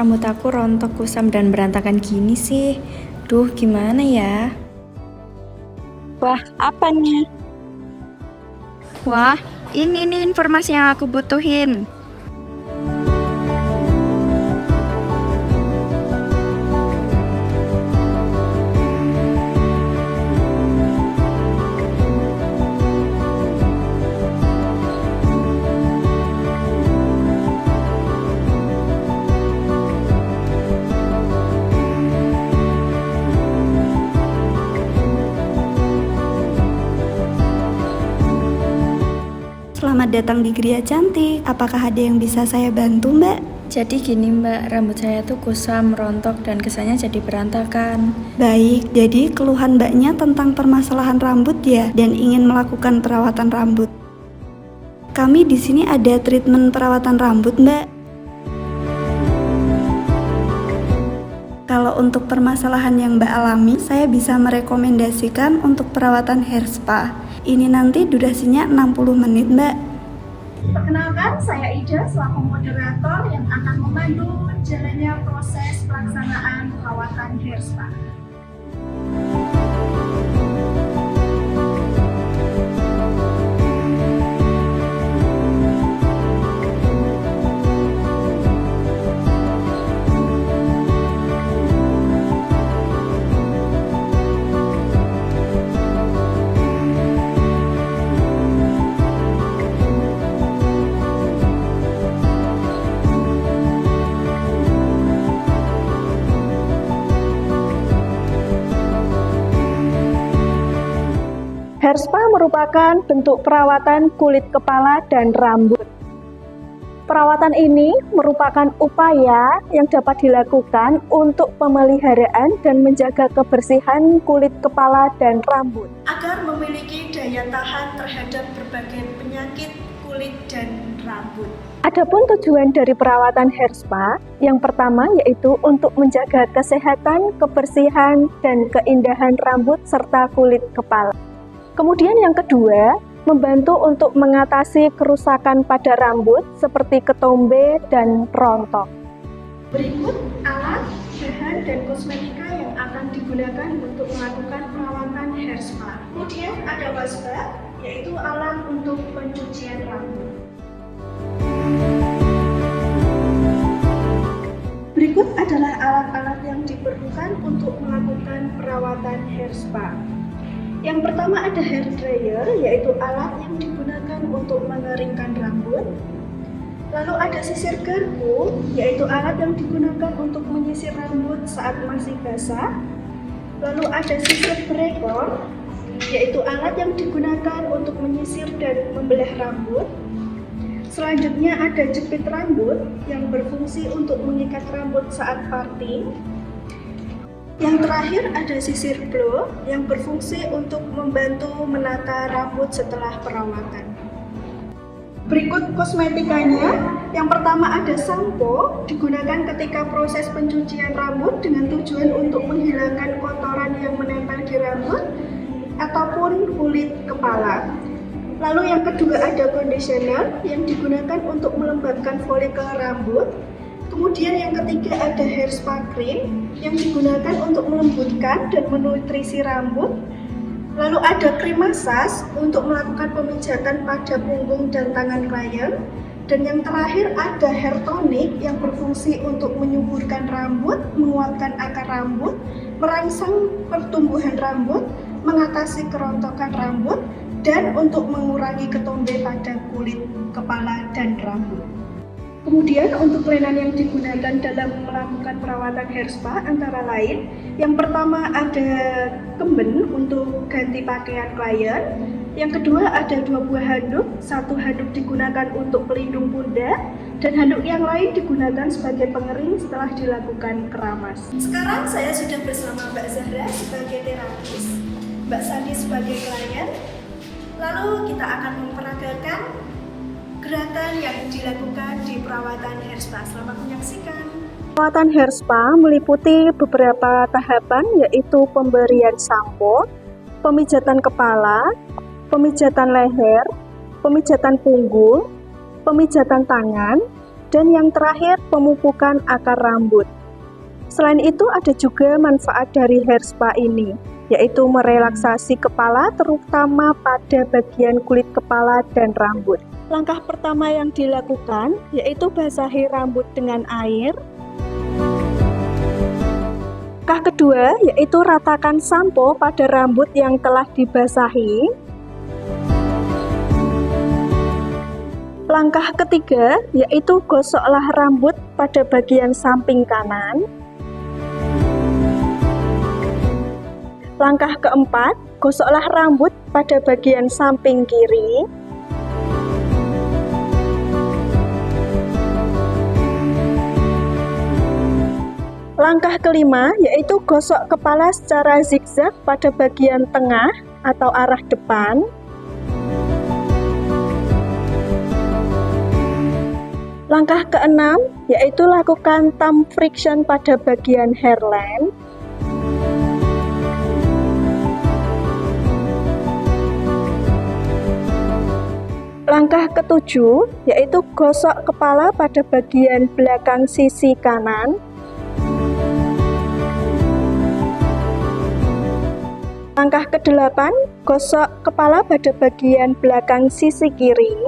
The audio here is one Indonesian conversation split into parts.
rambut aku rontok, kusam, dan berantakan gini sih? Duh, gimana ya? Wah, apa nih? Wah, ini nih informasi yang aku butuhin. Selamat datang di Gria Cantik. Apakah ada yang bisa saya bantu, Mbak? Jadi gini mbak, rambut saya tuh kusam, rontok, dan kesannya jadi berantakan. Baik, jadi keluhan Mbaknya tentang permasalahan rambut ya, dan ingin melakukan perawatan rambut. Kami di sini ada treatment perawatan rambut, Mbak. Kalau untuk permasalahan yang Mbak alami, saya bisa merekomendasikan untuk perawatan hair spa. Ini nanti durasinya 60 menit, Mbak. Perkenalkan, saya Ida selaku moderator yang akan memandu jalannya proses pelaksanaan perawatan hair spa. Hair spa merupakan bentuk perawatan kulit kepala dan rambut. Perawatan ini merupakan upaya yang dapat dilakukan untuk pemeliharaan dan menjaga kebersihan kulit kepala dan rambut, agar memiliki daya tahan terhadap berbagai penyakit kulit dan rambut. Adapun tujuan dari perawatan hair spa, yang pertama yaitu untuk menjaga kesehatan, kebersihan, dan keindahan rambut serta kulit kepala. Kemudian yang kedua, membantu untuk mengatasi kerusakan pada rambut seperti ketombe dan rontok. Berikut alat, bahan, dan kosmetika yang akan digunakan untuk melakukan perawatan hair spa. Kemudian ada wasbah, yaitu alat untuk pencucian rambut. Berikut adalah alat-alat yang diperlukan untuk melakukan perawatan hair spa. Yang pertama ada hair dryer, yaitu alat yang digunakan untuk mengeringkan rambut. Lalu ada sisir garpu, yaitu alat yang digunakan untuk menyisir rambut saat masih basah. Lalu ada sisir berekor, yaitu alat yang digunakan untuk menyisir dan membelah rambut. Selanjutnya ada jepit rambut yang berfungsi untuk mengikat rambut saat parting. Yang terakhir ada sisir blow yang berfungsi untuk membantu menata rambut setelah perawatan. Berikut kosmetikanya. Yang pertama ada sampo, digunakan ketika proses pencucian rambut dengan tujuan untuk menghilangkan kotoran yang menempel di rambut ataupun kulit kepala. Lalu yang kedua ada conditioner yang digunakan untuk melembabkan folikel rambut. Kemudian yang ketiga ada hair spa cream yang digunakan untuk melembutkan dan menutrisi rambut. Lalu ada krim massage untuk melakukan pemijatan pada punggung dan tangan klien. Dan yang terakhir ada hair tonic yang berfungsi untuk menyuburkan rambut, menguatkan akar rambut, merangsang pertumbuhan rambut, mengatasi kerontokan rambut, dan untuk mengurangi ketombe pada kulit kepala dan rambut. Kemudian untuk kelainan yang digunakan dalam melakukan perawatan hair spa antara lain, yang pertama ada kemben untuk ganti pakaian klien, yang kedua ada 2 buah handuk, 1 handuk digunakan untuk pelindung pundak, dan handuk yang lain digunakan sebagai pengering setelah dilakukan keramas. Sekarang saya sudah bersama Mbak Zahra sebagai terapis, Mbak Sandi sebagai klien, lalu kita akan memperagakan gerakan yang dilakukan di perawatan hair spa. Selamat menyaksikan. Perawatan hair spa meliputi beberapa tahapan, yaitu pemberian sampo, pemijatan kepala, pemijatan leher, pemijatan punggung, pemijatan tangan, Dan yang terakhir, pemupukan akar rambut. Selain itu, ada juga manfaat dari hair spa ini, yaitu merelaksasi kepala, terutama pada bagian kulit kepala dan rambut. Langkah pertama yang dilakukan yaitu basahi rambut dengan air. Langkah kedua yaitu ratakan sampo pada rambut yang telah dibasahi. Langkah ketiga yaitu gosoklah rambut pada bagian samping kanan. Langkah keempat, gosoklah rambut pada bagian samping kiri. Langkah kelima yaitu gosok kepala secara zigzag pada bagian tengah atau arah depan. Langkah keenam yaitu lakukan thumb friction pada bagian hairline. Langkah ketujuh yaitu gosok kepala pada bagian belakang sisi kanan. Langkah ke-8, gosok kepala pada bagian belakang sisi kiri.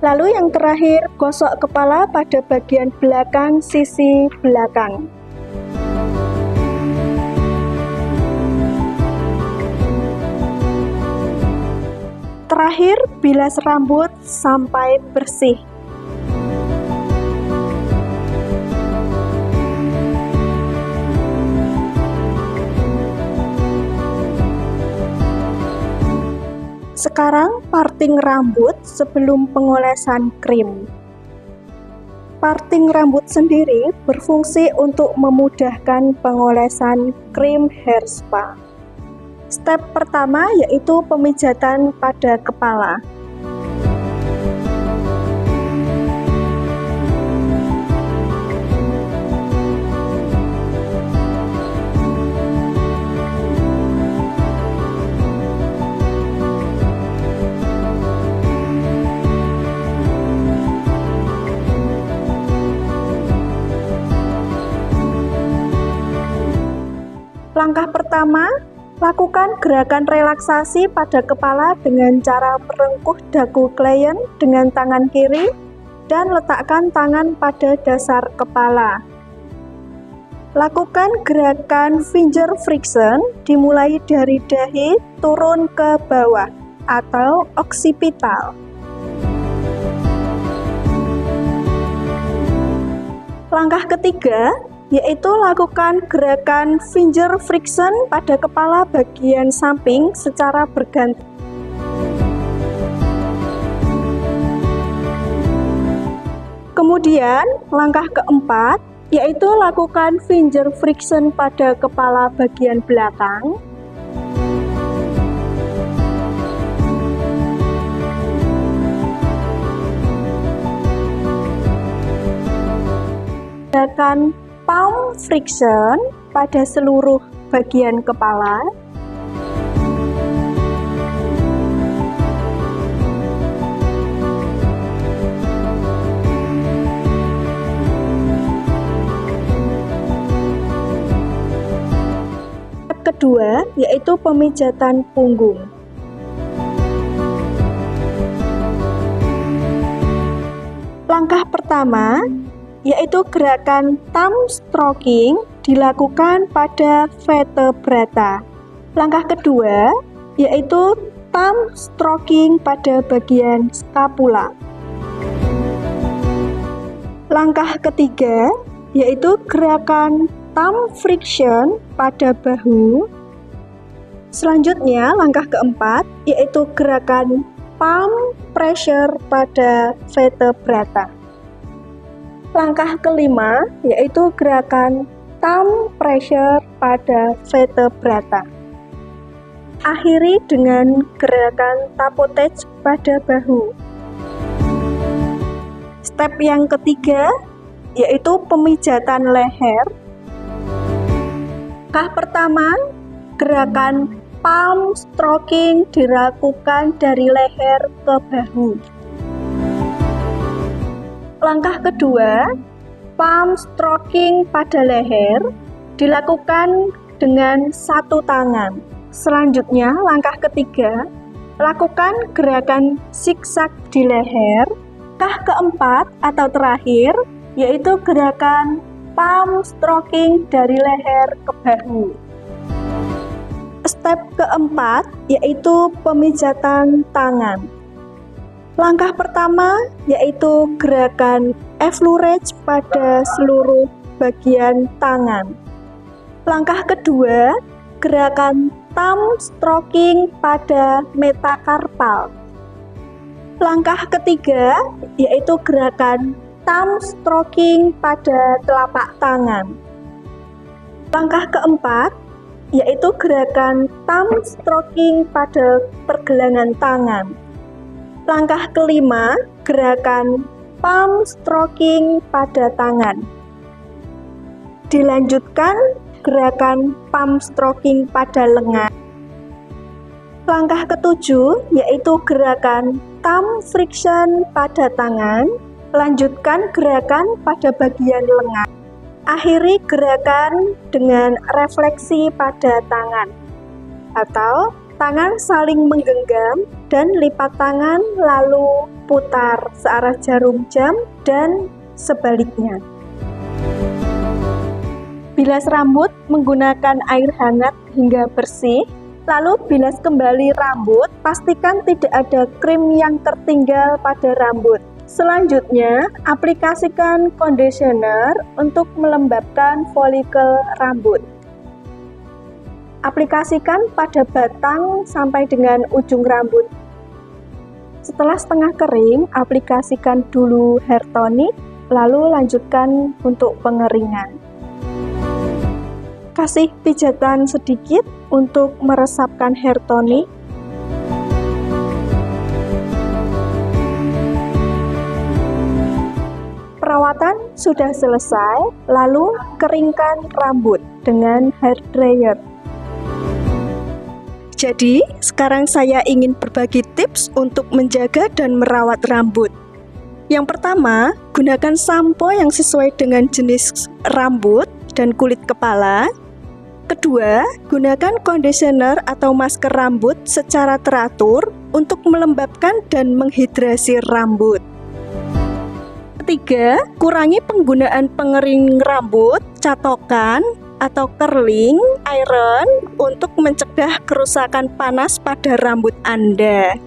Lalu yang terakhir, gosok kepala pada bagian belakang sisi belakang. Terakhir, bilas rambut sampai bersih. Sekarang parting rambut sebelum pengolesan krim. Parting rambut sendiri berfungsi untuk memudahkan pengolesan krim hair spa. Step pertama yaitu pemijatan pada kepala. Langkah pertama, lakukan gerakan relaksasi pada kepala dengan cara merengkuh dagu klien dengan tangan kiri dan letakkan tangan pada dasar kepala. Lakukan gerakan finger friction dimulai dari dahi turun ke bawah atau occipital. Langkah ketiga, yaitu lakukan gerakan finger friction pada kepala bagian samping secara bergantian. Kemudian, langkah keempat, yaitu lakukan finger friction pada kepala bagian belakang. Gerakan palm friction pada seluruh bagian kepala. Step kedua yaitu pemijatan punggung. Langkah pertama yaitu gerakan thumb stroking dilakukan pada vertebrata. Langkah kedua yaitu thumb stroking pada bagian scapula. Langkah ketiga yaitu gerakan thumb friction pada bahu. Selanjutnya langkah keempat yaitu gerakan palm pressure pada vertebrata. Langkah kelima yaitu gerakan thumb pressure pada vertebrata. Akhiri dengan gerakan tapotage pada bahu. Step yang ketiga yaitu pemijatan leher. Langkah pertama, gerakan palm stroking dilakukan dari leher ke bahu. Langkah kedua, palm stroking pada leher dilakukan dengan satu tangan. Selanjutnya, langkah ketiga, lakukan gerakan zigzag di leher. Langkah keempat atau terakhir, yaitu gerakan palm stroking dari leher ke bahu. Step keempat, yaitu pemijatan tangan. Langkah pertama, yaitu gerakan effleurage pada seluruh bagian tangan. Langkah kedua, gerakan thumb stroking pada metakarpal. Langkah ketiga, yaitu gerakan thumb stroking pada telapak tangan. Langkah keempat, yaitu gerakan thumb stroking pada pergelangan tangan. Langkah kelima, gerakan palm stroking pada tangan. Dilanjutkan gerakan palm stroking pada lengan. Langkah ketujuh, yaitu gerakan thumb friction pada tangan. Lanjutkan gerakan pada bagian lengan. Akhiri gerakan dengan refleksi pada tangan, atau tangan saling menggenggam dan lipat tangan lalu putar searah jarum jam dan sebaliknya. Bilas rambut menggunakan air hangat hingga bersih, lalu bilas kembali rambut, pastikan tidak ada krim yang tertinggal pada rambut. Selanjutnya, aplikasikan conditioner untuk melembabkan folikel rambut. Aplikasikan pada batang sampai dengan ujung rambut. Setelah setengah kering, aplikasikan dulu hair tonic, lalu lanjutkan untuk pengeringan. Kasih pijatan sedikit untuk meresapkan hair tonic. Perawatan sudah selesai, lalu keringkan rambut dengan hair dryer. Jadi, sekarang saya ingin berbagi tips untuk menjaga dan merawat rambut. Yang pertama, gunakan sampo yang sesuai dengan jenis rambut dan kulit kepala. Kedua, gunakan conditioner atau masker rambut secara teratur untuk melembabkan dan menghidrasi rambut. Ketiga, kurangi penggunaan pengering rambut, catokan, atau curling iron untuk mencegah kerusakan panas pada rambut Anda.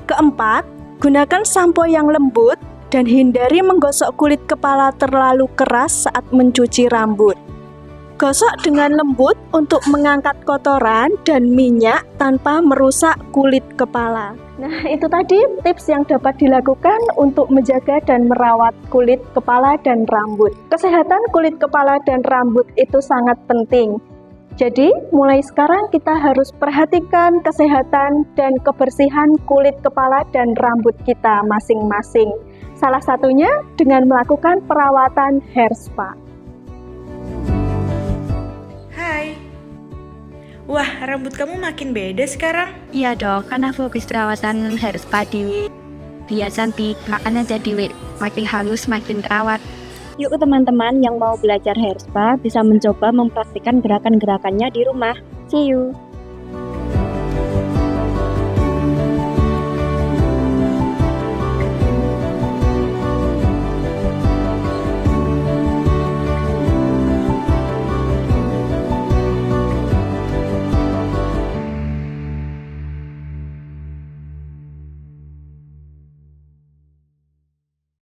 Keempat, gunakan sampo yang lembut dan hindari menggosok kulit kepala terlalu keras saat mencuci rambut. Gosok dengan lembut untuk mengangkat kotoran dan minyak tanpa merusak kulit kepala. Nah, itu tadi tips yang dapat dilakukan untuk menjaga dan merawat kulit kepala dan rambut. Kesehatan kulit kepala dan rambut itu sangat penting. Jadi, mulai sekarang kita harus perhatikan kesehatan dan kebersihan kulit kepala dan rambut kita masing-masing. Salah satunya dengan melakukan perawatan hair spa. Hai. Wah, rambut kamu makin beda sekarang. Iya dong, karena fokus perawatan hair spa di biar cantik, makanya jadi makin halus, makin terawat. Yuk teman-teman yang mau belajar hair spa bisa mencoba mempraktikkan gerakan-gerakannya di rumah. See you!